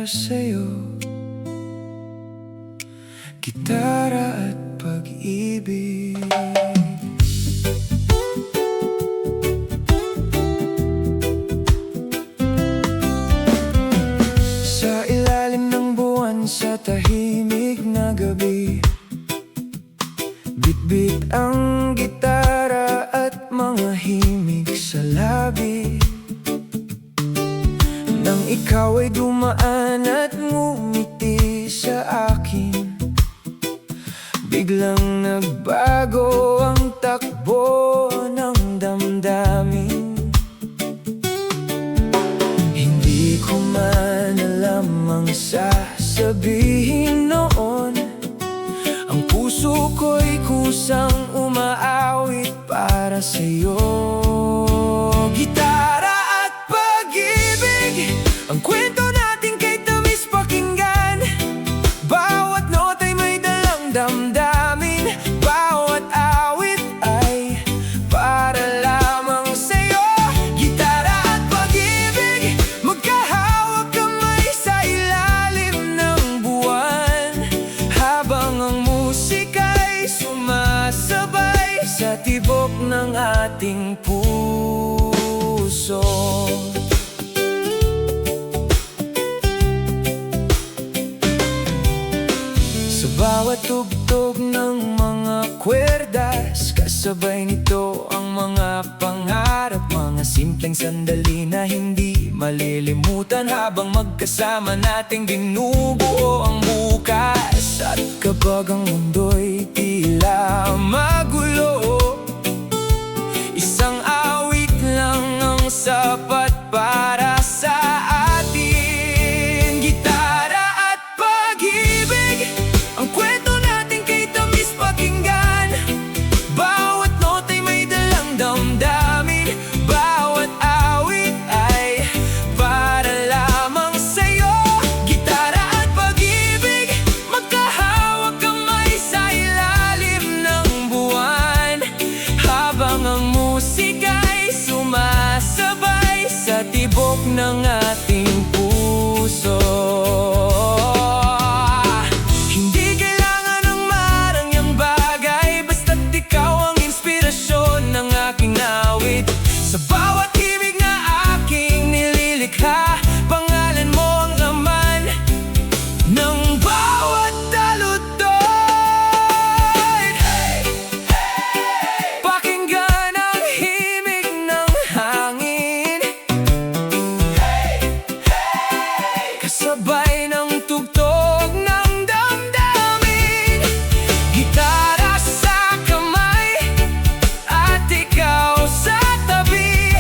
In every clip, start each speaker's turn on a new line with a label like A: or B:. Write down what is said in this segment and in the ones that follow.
A: sa'yo. Gitara at pag-ibig. Sa ilalim ng buwan, sa tahimik na gabi, bitbit ang gitara at mga himig sa labi. Nang ikaw ay dumaan at ngumiti sa akin, biglang nagbago ang takbo ng damdamin. Hindi ko man alam ang sasabihin noon. Ang puso ko'y kusang umaawit para sa'yo. Gitara at pag-ibig, ang kwento natin kay tamis pakinggan. Bawat nota'y may dalang damdamin, bawat awit ay para lamang sa'yo. Gitara at pag-ibig, magkahawak kamay sa ilalim ng buwan, habang ang musika'y sumasabay sa tibok ng ating puso. Sa bawat tugtog ng mga kwerdas, kasabay nito ang mga pangarap, mga simpleng sandali na hindi malilimutan, habang magkasama nating binubuo ang bukas. At kapag ang mundo'y tila magulo, isang awit lang ang sapat para sa atin. Gitara at pag-ibig, ang kwento natin kay tamis pakinggan. Bawat nota'y may dalang damdamin, bawat awit ay para lamang sa'yo. Gitara at pag-ibig, magkahawak kamay sa ilalim ng buwan, habang ang musika'y sumasabay sa tibok ng ating puso. Hindi kailangan ng marangyang bagay, basta't ikaw ang inspirasyon ng aking awit. Sa bawat himig na aking nililikha, pangalan mo ang laman ng bawat taludtod. Pakinggan ang himig ng hangin, kasabay ng tugtog ng damdamin. Gitara sa kamay at ikaw sa tabi,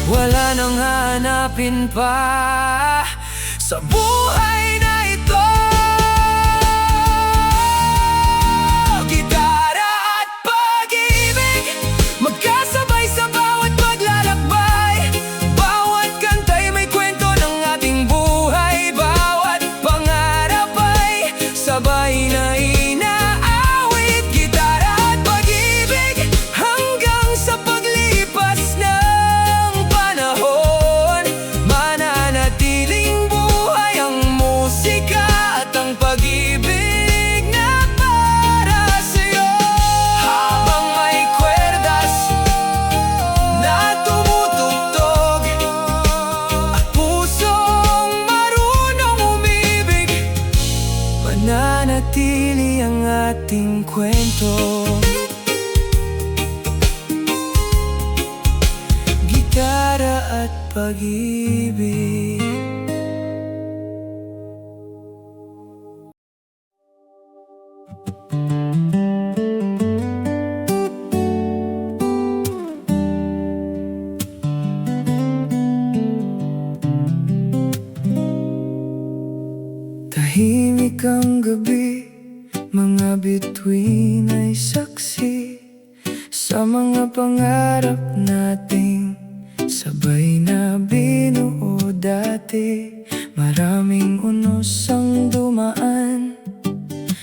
A: wala nang hanapin pa sa buhay na ito. Gitara at pag-ibig, magkasabay sa bawat paglalakbay, bawat kanta'y may kwento ng ating buhay, bawat pangarap ay sabay na inaawit. Gitara at pag-ibig, hanggang sa paglipas ng panahon, mananatiling buhay ang musika at ang pag-ibig na para sa'yo. Habang may kwerdas na tumutugtog at pusong marunong umibig, mananatili ang ating kwento. Gitara at pag-ibig. Tahimik ang gabi, mga bituin ay saksi sa mga pangarap nating sabay na binuo dati. Maraming unos ang dumaan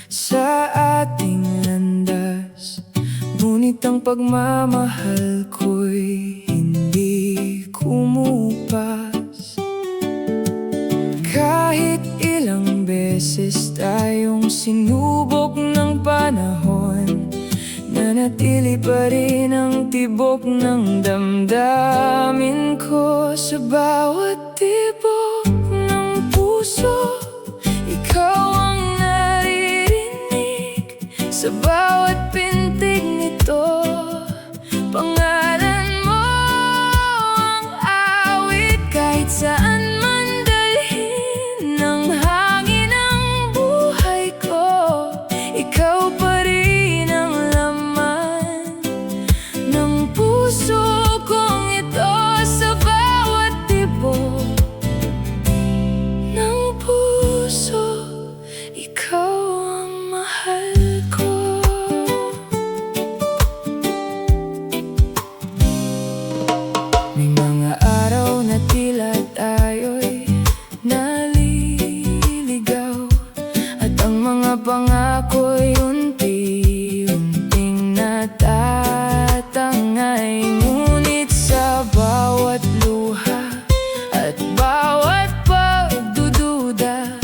A: sa ating landas, ngunit ang pagmamahal ko'y hindi kumupas. beses tayong sinubok ng panahon, nanatili pa rin ang tibok ng damdamin ko. Sa bawat tibok ng puso, ikaw ang naririnig. Sa bawat pintig nito, pangalan mo ang awit. Kahit saan man dalhin ng hangin ang buhay ko, ikaw pa rin ang laman ng puso kong ito. Sa bawat tibok ng puso, ikaw ang mahal ko. May mga araw na tila tayo'y naliligaw, at ang mga pangako'y unti-unting natatangay. Ngunit sa bawat luha at bawat pagdududa,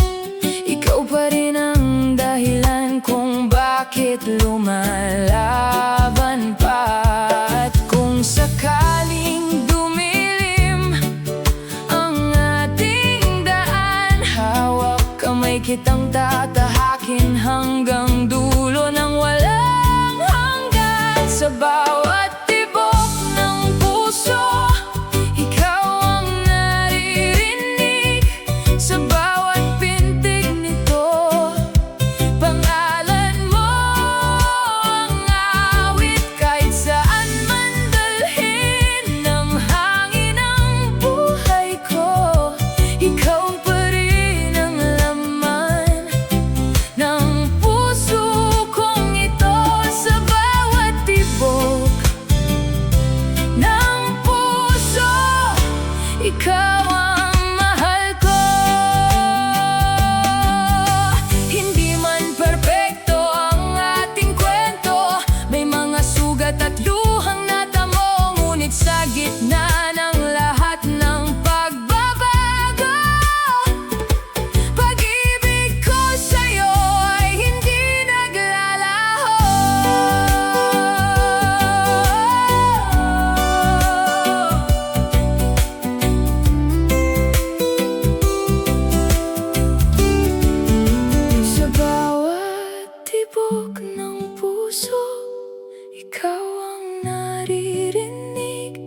A: ikaw pa rin ang dahilan kung bakit lumalaban pa. At kung sakaling dumilim ang ating daan, hawak kamay kitang tatahakin hanggang dulo ng walang hanggan. Sa bawat tibok ng puso, ikaw ang naririnig. Sa bawat pintig nito, pangalan mo ang awit. Kahit saan man dalhin ng hangin ang buhay ko, ikaw pa rin ang laman ng puso kong ito. Sa bawat tibok ng puso, ikaw ang mahal ko. Hindi man perpekto ang ating kwento, may mga sugat at luhang natamo. Ngunit sa gitna ng lahat ng pagbabago, pag-ibig ko sa'yo ay hindi naglalaho. Sa bawat tibok ng puso, ikaw ang naririnig.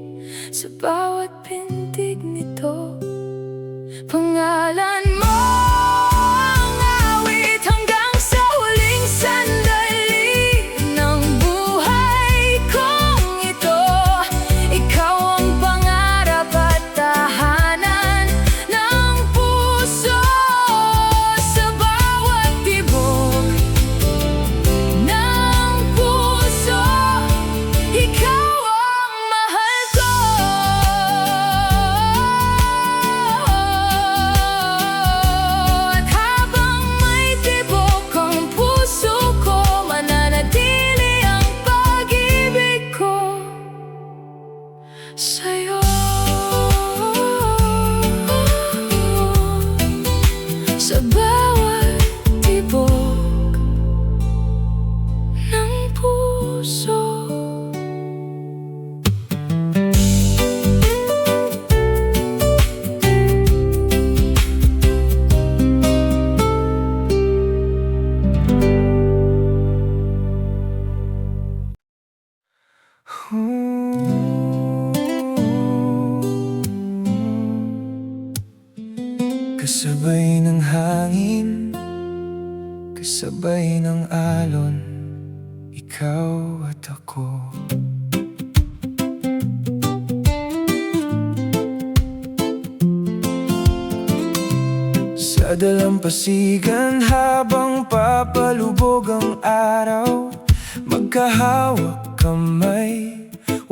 A: Sa bawat pintig nito, pangalan mo ang awit. Hanggang sa huling sandali ng buhay kong ito, ikaw ang pangarap at tahanan ng puso. Sa bawat tibok ng puso, ikaw ang mahal ko. At habang may tibok ang puso ko, mananatili ang pag-ibig ko sa'yo. Sa bawat tibok ng puso. Kasabay ng hangin, kasabay ng alon, ikaw at ako. Sa dalampasigan habang papalubog ang araw, magkahawak kamay,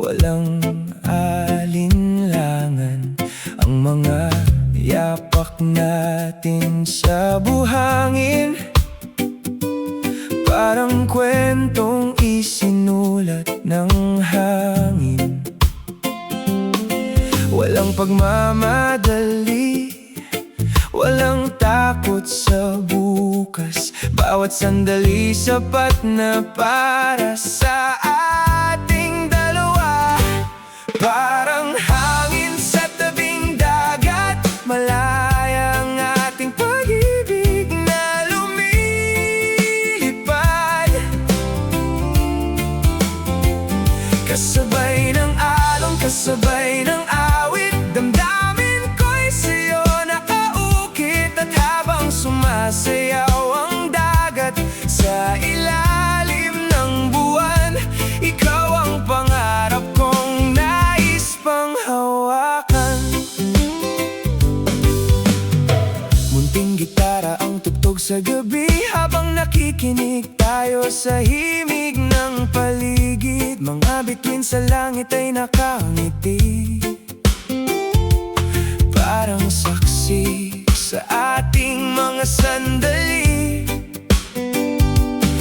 A: walang alinlangan. Ang mga yapak natin sa buhangin, parang kwentong isinulat ng hangin. Walang pagmamadali, Walang takot sa bukas, bawat sandali sapat na para sa ating dalawa. Parang hangin sa tabing dagat, malaya ang ating pag-ibig na lumilipad. Kasabay ng alon, kasabay ng awit, damdamin ko'y sa'yo nakaukit. At habang sumasayaw ang dagat sa ilalim ng buwan, ikaw ang pangarap kong nais pang hawakan. Munting gitara ang tugtog sa gabi, habang nakikinig tayo sa himig ng paligid. Mga bituin sa langit ay nakangiti, parang saksi sa ating mga sandali.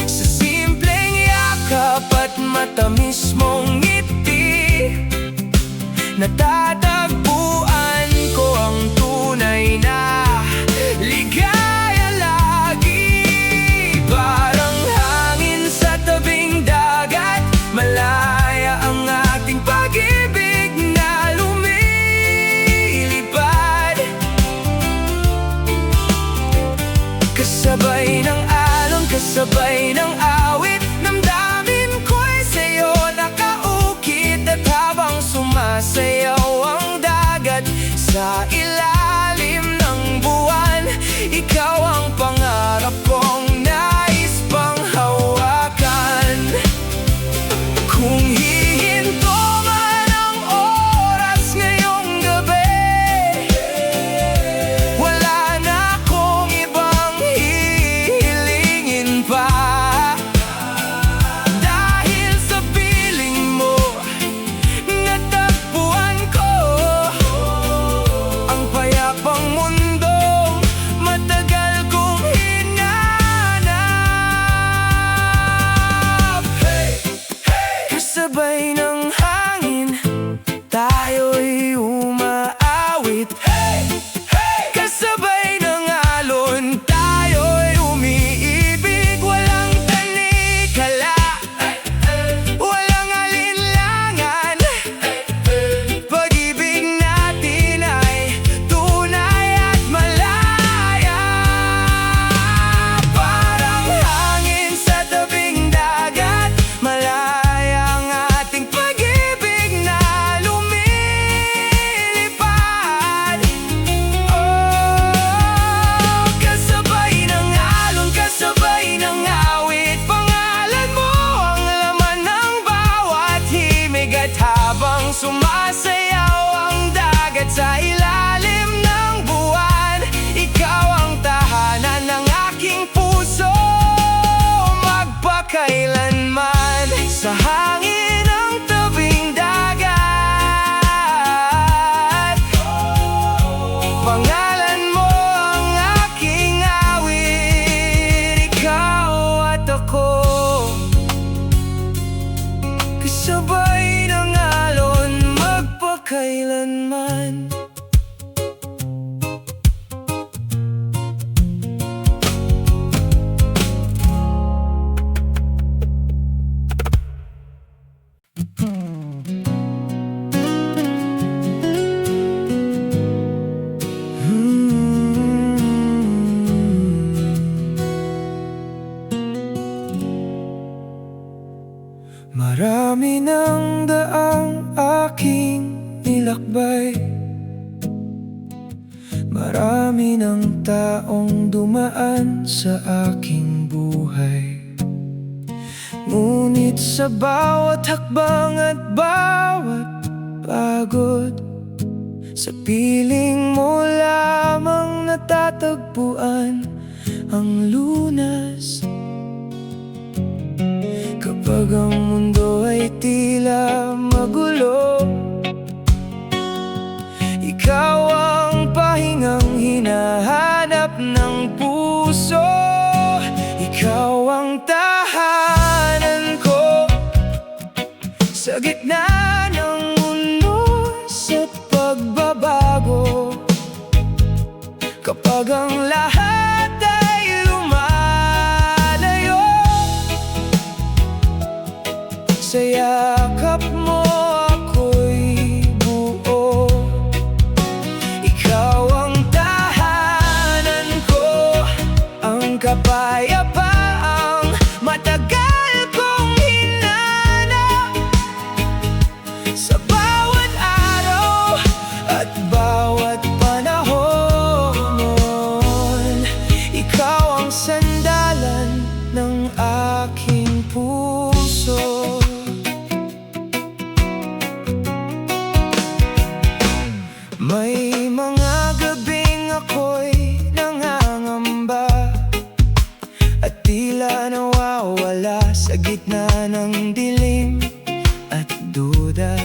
A: Sa simpleng yakap at matamis mong ngiti, natatagpuan ko ang tunay na ligaya lagi. Parang hangin sa tabing dagat, malaya ang ating pag-ibig na lumilipad. Kasabay ng alon, kasabay ng awit, damdamin ko'y sa'yo nakaukit. At habang sumasayaw ang dagat sa ilalim ng buwan, ikaw ang pangarap kong nais pang hawakan. Kung hihinto man ang oras ngayong gabi, wala na akong ibang hihilingin pa. Dahil sa piling mo, natagpuan ko ang payapang mundong matagal kong hinanap. Kasabay ng hangin, tayo'y umaawit. Kasabay ng alon, tayo'y umiibig. Walang tanikala, walang alinlangan. Pag-ibig natin ay tunay at malaya. Parang hangin sa tabing dagat, malaya ang ating pag-ibig na lumilipad. Oh, kasabay ng alon, kasabay ng awit, pangalan mo ang laman ng bawat himig. At habang sumasayaw ang dagat sa ilalim ng buwan, ikaw ang tahanan ng aking puso magpakailanman. Sa hangin ng tabing dagat, pangalan mo ang aking awit. Ikaw at ako, kasabay ng alon magpakailanman. Marami ng daang aking nilakbay, marami ng taong dumaan sa aking buhay. Ngunit sa bawat hakbang at bawat pagod, sa piling mo lamang natatagpuan ang lunas. Kapag ang mundo ay tila magulo, ikaw ang pahingang hinahanap ng puso. Ikaw ang tahanan ko sa gitna ng unos at pagbabago. Kapag Kapag ang lahat ay lumalayo, sa yakap mo ako'y buo. Ikaw ang tahanan ko, ang kapayapaang matagal kong hinanap. Sa bawat araw at bawat panahon, ikaw ang sandalan ng aking puso. May mga gabing ako'y nangangamba at tila nawawala sa gitna ng dilim at duda.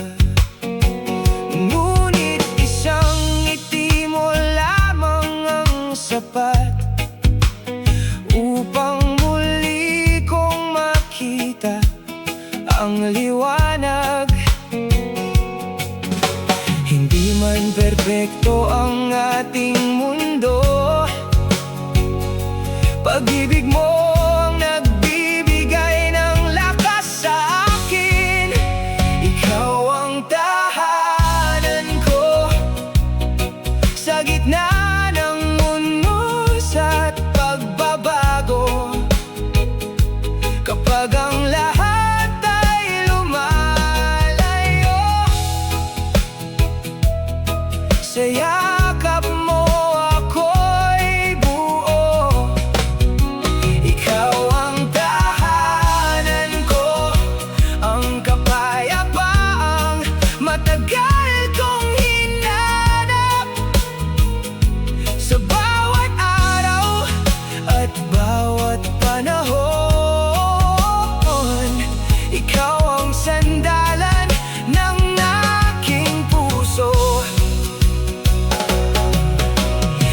A: Ngunit isang ngiti mo lamang ang sapat upang muli kong makita ang liwanag. Hindi man perpekto ang ating mundo, pag-ibig mo ang nagbibigay ng lakas sa akin. Ikaw ang tahanan ko sa gitna ng unos at pagbabago. Kapag ang lahat ay lumalayo, sa yakap mo ako'y buo. Ikaw ang tahanan ko, ang kapayapaang matagal kong hinanap. Sa bawat araw at bawat panahon, ikaw ang sandalan ng aking puso.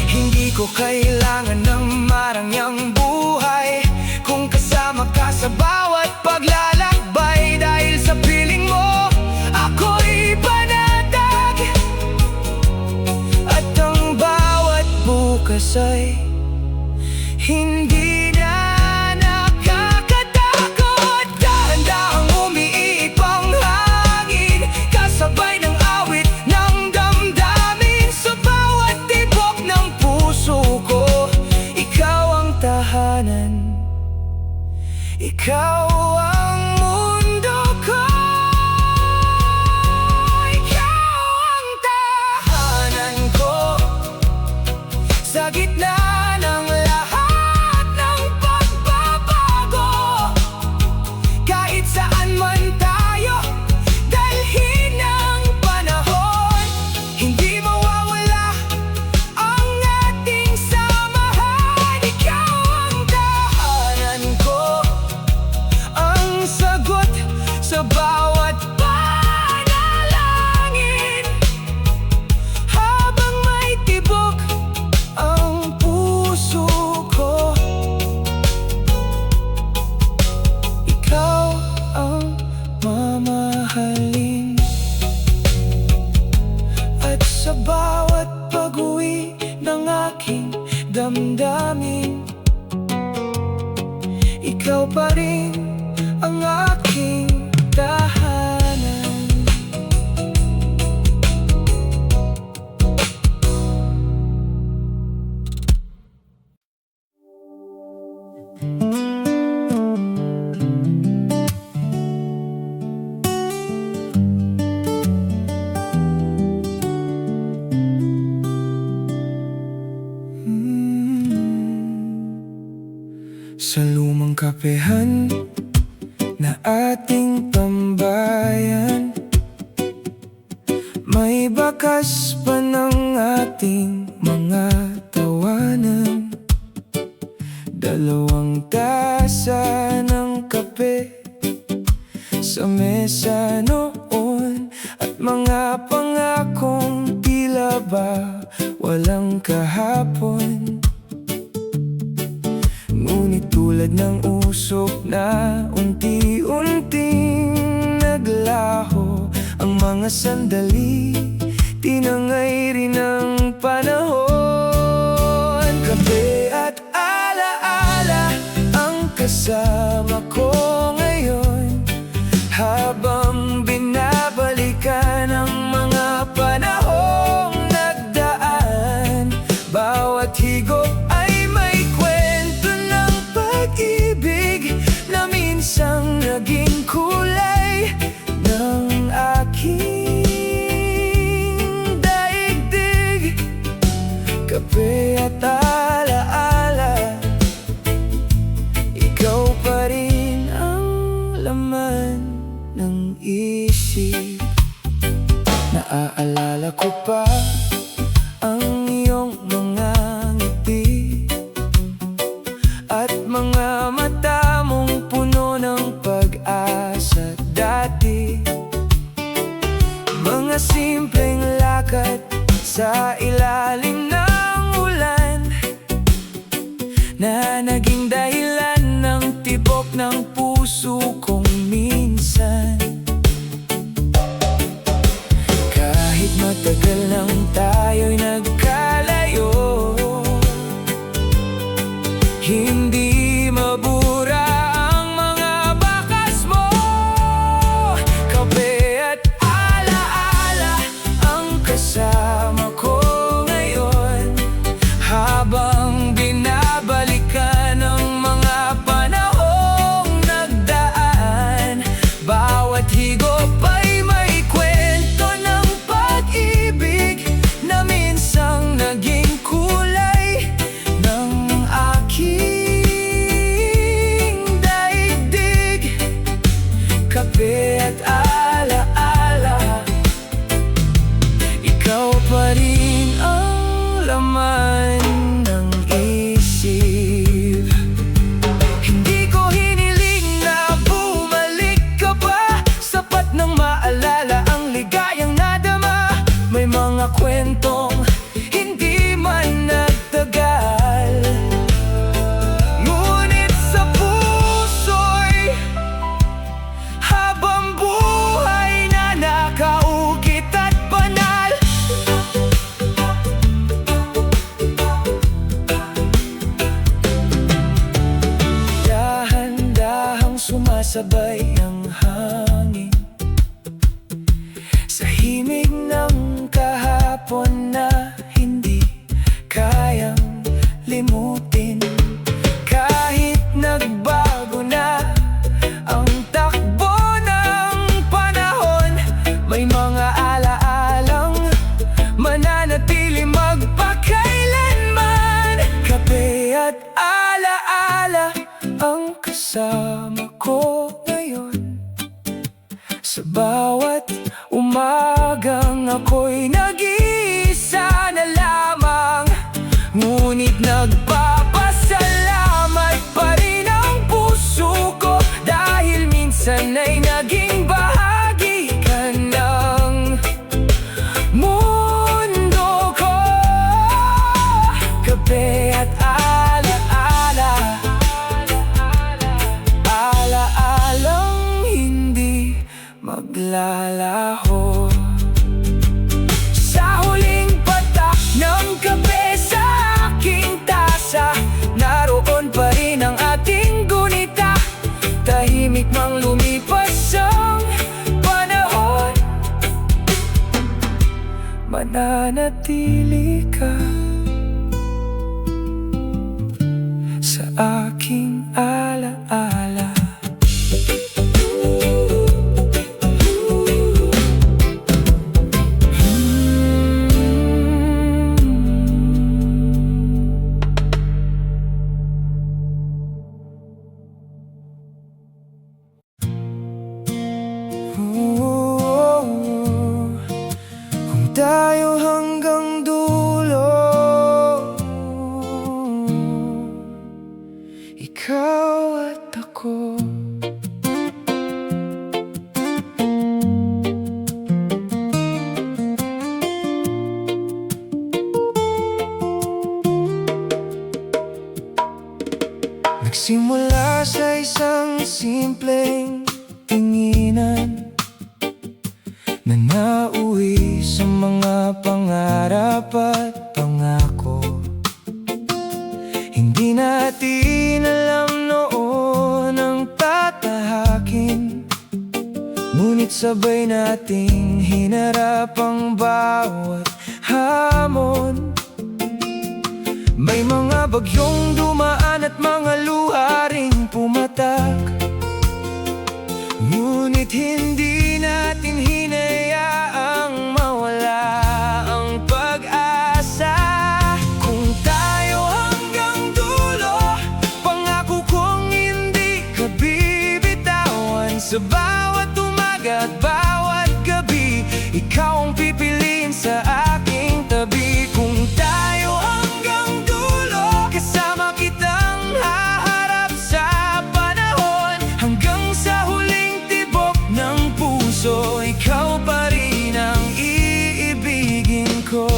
A: Hindi ko kailangan ng marangyang buhay kung kasama ka sa bawat paglalakbay. Dahil sa piling mo, ako'y panatag, at ang bawat bukas ay hindi na nakakatakot. Dahan-dahang umiipang hangin, kasabay ng awit ng damdamin. Sa bawat tibok ng puso ko, ikaw ang tahanan, ikaw ang mundo ko. Ikaw ang tahanan ko sa gitna ng lahat ng pagbabago. Kahit saan man tayo dalhin ng panahon, hindi mawawala ang ating samahan. Ikaw ang tahanan ko, ang sagot sa bawat panalangin. Habang may tibok ang puso ko, ikaw ang mamahalin. At sa bawat pag-uwi ng aking damdamin, ikaw pa rin ang aking tahanan. Sa lumang kapehan na ating tambayan, may bakas pa ng ating mga tawanan. Dalawang tasa ng kape sa mesa noon, at mga pangakong tila ba walang kahapon. Ngunit tulad ng usok na unti-unting naglaho, ang mga sandali tinangay rin ng panahon. kasama ko ngayon, habang binabalikan ang mga panahong nagdaan. Bawat higop ay may kwento ng pag-ibig na minsang naging kulay ng aking daigdig. Kape at alaala, ikaw pa rin ang laman ng isip. Naaalala ko pa ang iyong mga ngiti at mga mata mong puno ng pag-asa dati. Mga simpleng lakad sa ilalim ng ulan na naging dahilan ng tibok ng puso kong minsan. Kahit matagal nang tayo'y nagkalayo, hindi mabura ang mga bakas mo. Kape at alaala ang kasama ko ngayon, habang binabalikan ang mga panahong nagdaan. Bawat higop ay may kwento ng pag-ibig na minsang naging kulay ng aking daigdig. Kape at alaala, ikaw pa rin ang laman ng isip. Hindi ko hiniling na bumalik ka pa, sapat nang maalala ang ligayang nadama. May mga kwentong hindi man nagtagal, ngunit sa puso'y habang buhay na nakaukit at banal. Dahan-dahang sumasabay ang hangin sa himig ng kahapon na hindi kayang limutin. Kahit nagbago na ang takbo ng panahon, may mga alaalang mananatili magpakailanman. Kape at alaala ang kasama ko ngayon, sa bawat umagang ako'y nag-iisa na lamang. Ngunit nagpapasalamat pa rin ang puso ko, dahil minsan ay naging bahagi ka ng mundo ko. Kape at alaala, alaalang hindi maglalaho. Sa huling patak ng kape sa aking tasa, naroon pa rin ang ating gunita. Tahimik mang lumipas ang panahon, mananatili ka sa aking alaala. Kung tayo hanggang dulo, ikaw at ako. Nagsimula sa isang simpleng tinginan na nauwi sa mga pangarap at pangako. Hindi natin alam noon Ngunit sabay nating hinarap ang bawat hamon. May mga bagyong dumaan at mga luha ring pumatak, ngunit hindi natin hinayaang mawala ang pag-asa. Kung tayo hanggang dulo, pangako kong hindi ka bibitawan. Sa bawat umaga at bawat gabi, ikaw ang pipiliin sa aking tabi. Kung tayo hanggang dulo, kasama kitang haharap sa panahon. Hanggang sa huling tibok ng puso, ikaw pa rin ang iibigin ko.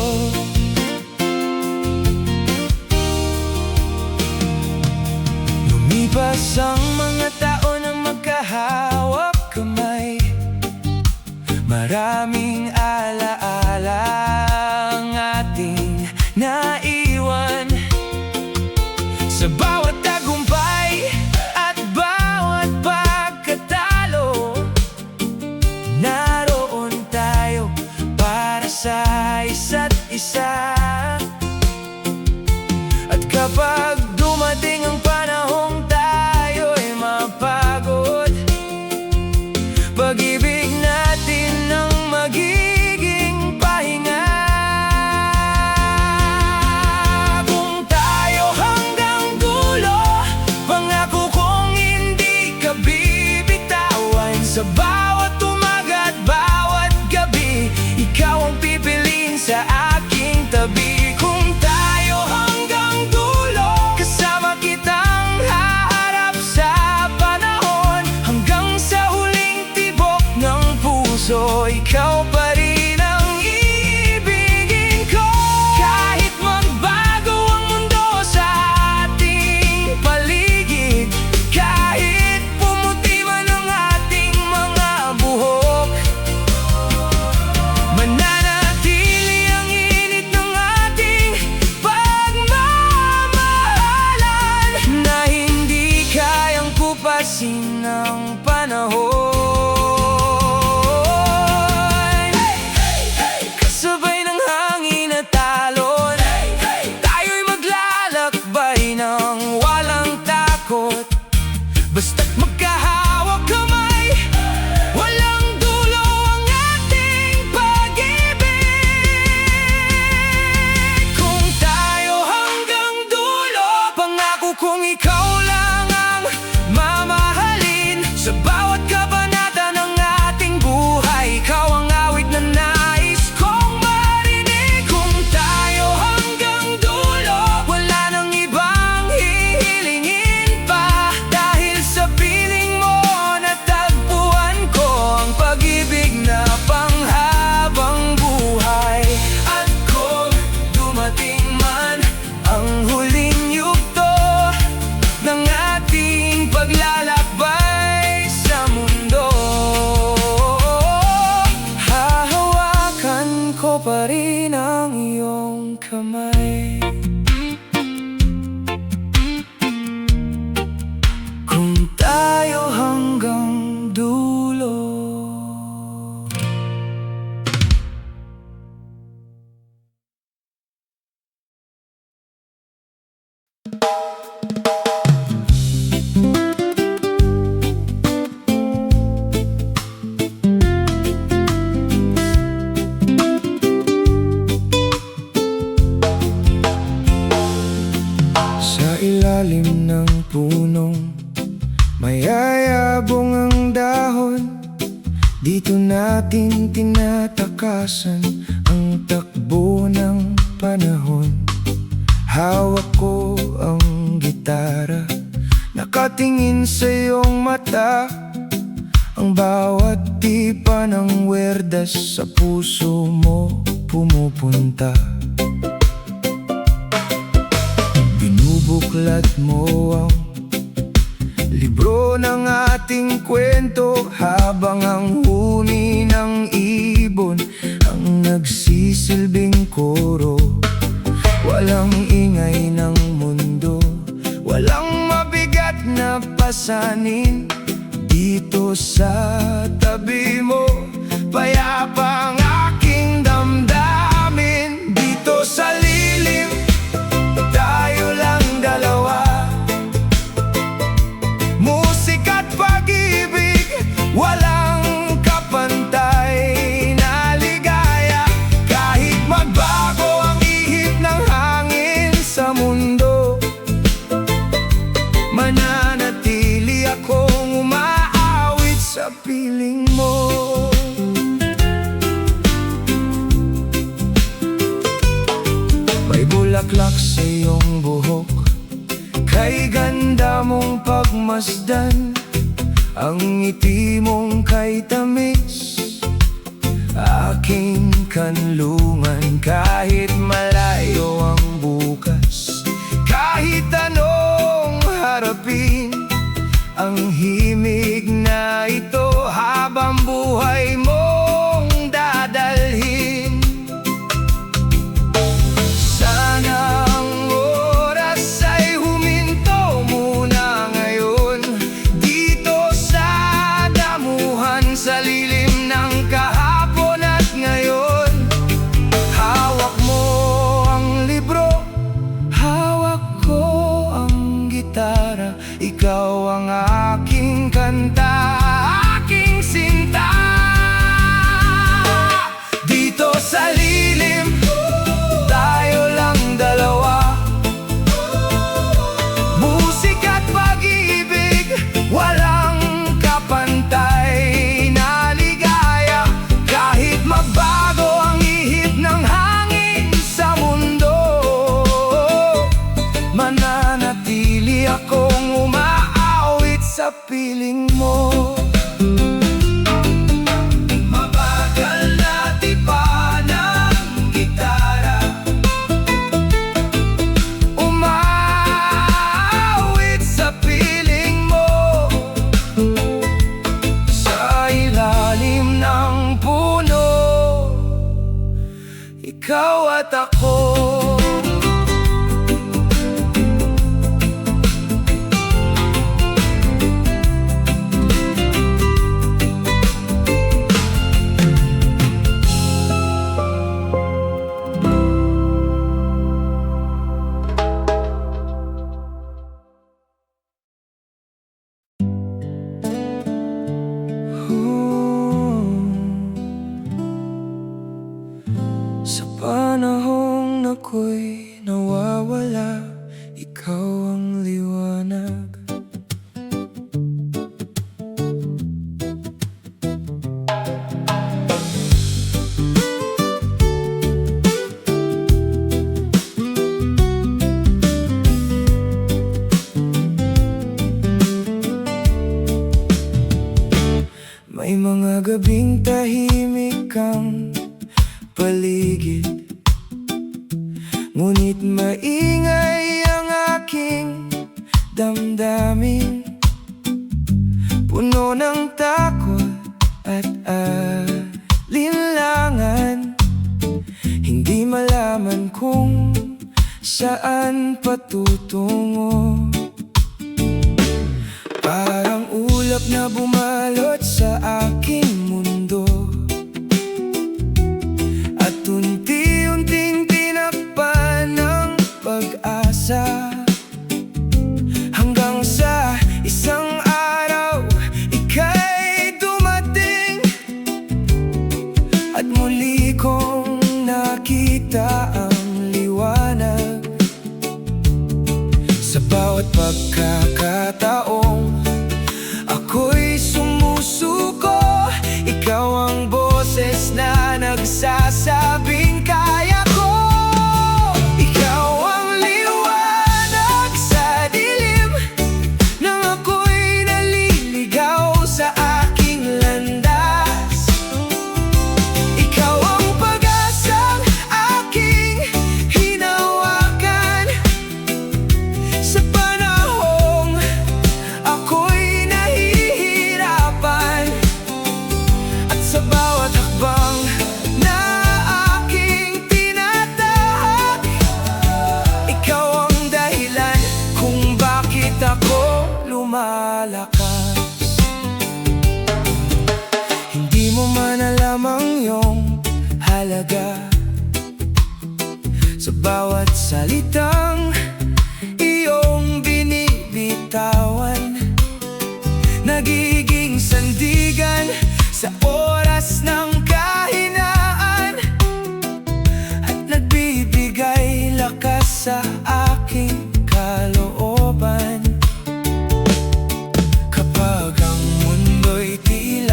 A: Lumipas ang mga taon na magkahawak kamay, maraming alaala ang ating naiwan. Sa bawat tagumpay at bawat pagkatalo, naroon tayo para sa isa't isa. At kapag dumating ang panahong tayo'y mapagod, pag-ibig natin ang magiging pahinga. Kung tayo hanggang dulo, pangako kong hindi ka bibitawan. Sa bawat umaga at bawat gabi, ikaw ang pipiliin sa aking tabi. Kung tayo hanggang dulo, kasama kitang haharap sa panahon. Hanggang sa huling tibok ng puso, ikaw pa rin ang iibigin ko. Kahit magbago ang mundo sa ating paligid, kahit pumuti man ang ating mga buhok, mananatili ang init ng ating pagmamahalan na hindi kayang kupasin ng panahon. Kasabay ng hangin at talon, tayo'y maglalakbay ng walang takot. Basta't magkahawak kamay, walang dulo ang ating pag-ibig. Kung tayo hanggang dulo, pangako kong ikaw lang ang mamahalin. Sa bawat kabanata ng ating buhay, ikaw ang awit na nais kong marinig. Kung tayo hanggang dulo, wala nang ibang hihilingin pa, dahil sa piling mo natagpuan ko ang pag-ibig na panghabang buhay. At kung dumating man ang huling yugto ng ating paglalakbay sa mundo, hahawakan ko pa rin ang iyong kamay. Kung tayo hanggang dulo. Sa ilalim ng punong mayayabong ang dahon, dito natin tinatakasan ang takbo ng panahon. Hawak ko ang gitara, nakatingin sa iyong mata. Ang bawat tipa ng werdas sa puso mo pumupunta. Binubuklat mo ang libro ng ating kwento, habang ang huni ng ibon ang nagsisilbing koro. Walang ingay ng mundo, walang mabigat na pasanin dito sa tabi mo. sa piling mo. May bulaklak sa iyong buhok, kay ganda mong pagmasdan. Ang ngiti mong kay tamis, aking kanlungan. Kahit malayo ang bukas, kahit anong harapin, ang himig na ito habang buhay mong dadalhin. Sana ang oras ay huminto muna ngayon, dito sa damuhan, sa lilim ng kahapon at ngayon. Hawak mo ang libro, hawak ko ang gitara. Ikaw ang aking kanta, aking sinta. Dito sa lilim, tayo lang dalawa. Musika at pag-ibig, walang kapantay na ligaya. Kahit magbago ang ihip ng hangin sa mundo, mananatili akong umaawit sa piling mo. Mabagal na tipa ng gitara, umaawit sa piling mo. Sa ilalim ng puno, ikaw at ako. Sa panahong ako'y nawawala, ikaw ang liwanag. May mga gabing tahimik ang paligid, ngunit maingay ang aking damdamin. Puno ng takot at alinlangan, hindi malaman kung saan patutungo. Parang ulap na bumalot sa aking mundo, at unti-unting tinakpan ng pag-asa. Hanggang sa isang araw, ika'y dumating, at muli kong nakita ang liwanag. Sa bawat pagkakataong ako'y sumusuko, ikaw ang boses na nagsasabing kaya ko. Ikaw ang liwanag sa dilim, nang ako'y naliligaw sa aking landas. Ikaw ang pag-asang aking hinawakan, sa panahong ako'y nahihirapan. At sa bawat hakbang na aking tinatahak, ikaw ang dahilan kung bakit ako lumalakas. Hindi mo man alam ang iyong halaga, sa bawat salitang iyong binibitawan, nagiging sandigan sa oras ng kahinaan, at nagbibigay lakas sa aking kalooban. Kapag ang mundo'y tila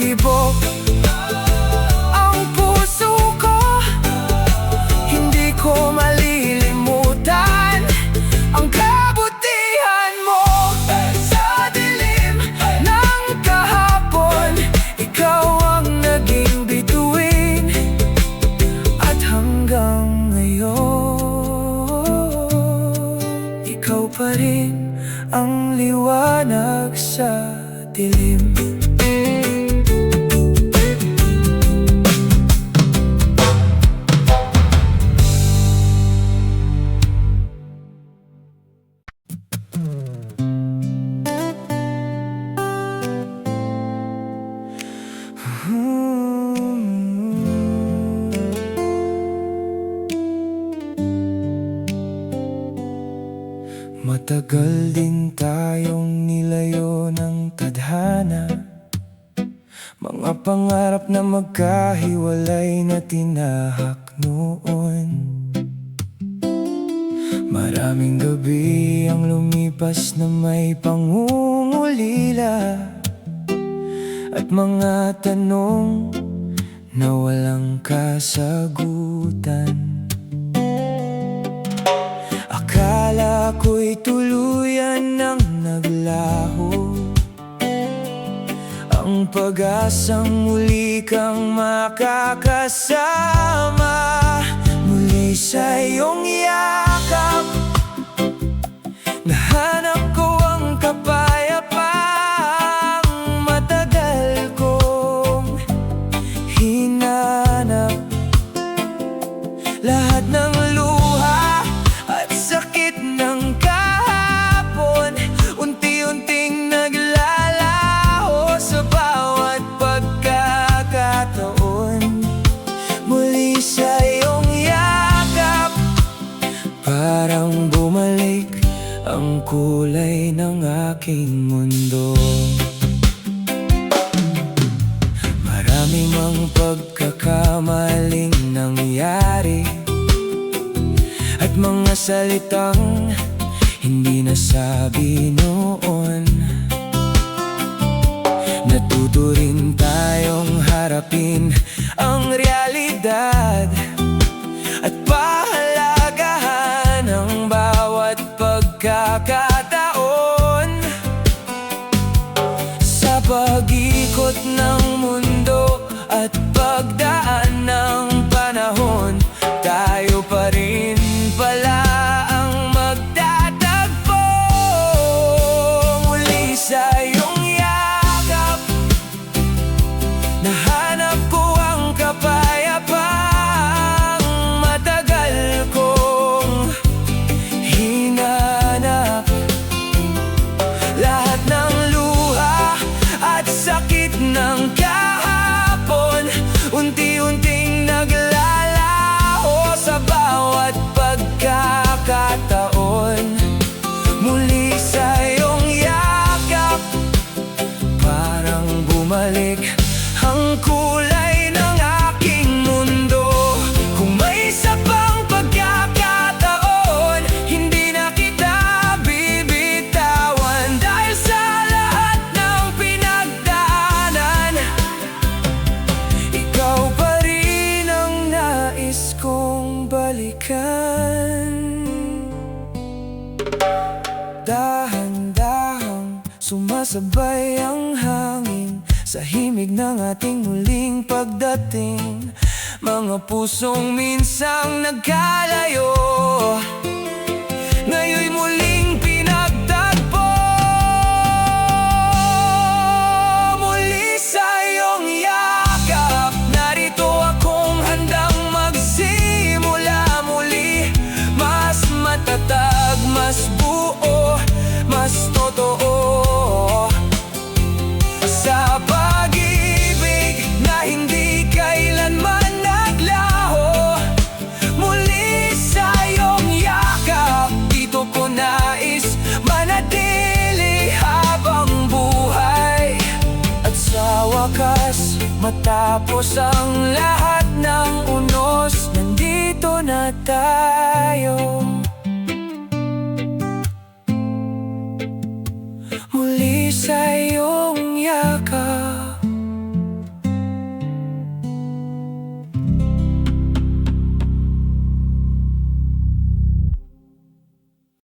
A: tibok ang puso ko. Hindi ko malilimutan ang kabutihan mo. Sa dilim ng kahapon, ikaw ang naging bituin. At hanggang ngayon, ikaw pa rin ang liwanag sa dilim. Matagal din tayong nilayo ng tadhana, mga pangarap na magkahiwalay na tinahak noon. Maraming gabi ang lumipas na may pangungulila at mga tanong na walang kasagutan. Akala ko'y tuluyan nang naglaho ang pag-asang muli kang makakasama. Muli sa iyong yakap, nahanap ko ang kapayapang matagal kong hinanap. Lahat ng luha at sakit ng kahapon, unti-unting naglalaho sa bawat pagkakataon. Muli sa iyong yakap, parang bumalik ang kulay ng aking mundo. Maraming mga pagkakamaling nangyari at mga salitang hindi nasabi noon. Natuto rin tayong harapin ang realidad at pahalagahan ang bawat pagkakataon. Sa pag-ikot ng mundo at pagdaan ng panahon, tayo pa rin pala ang magtatagpo. Muli sa iyong yakap, nahanap ko ang kapayapang matagal kong hinanap. Lahat ng luha at sakit ng kahapon, unti-unting naglalaho sa bawat pagkakataon. Muli sa iyong yakap, parang bumalik ang kulay ng aking mundo. Kung may isa pang pagkakataon, hindi na kita bibitawan. Dahil sa lahat ng pinagdaanan, ikaw pa rin ang nais kong balikan. Dahan-dahang sumasabay ang hangin sa himig ng ating muling pagdating. Mga pusong minsang nagkalayo, ngayon'y muling pinagtagpo. Muli sa iyong yakap, narito akong handang magsimula muli. Mas matatag, mas buo, mas totoo. Sa pag-ibig na hindi kailanman naglaho, muli sa iyong yakap, dito ko nais manatili habang buhay. At sa wakas, matapos ang lahat ng unos, nandito na tayo.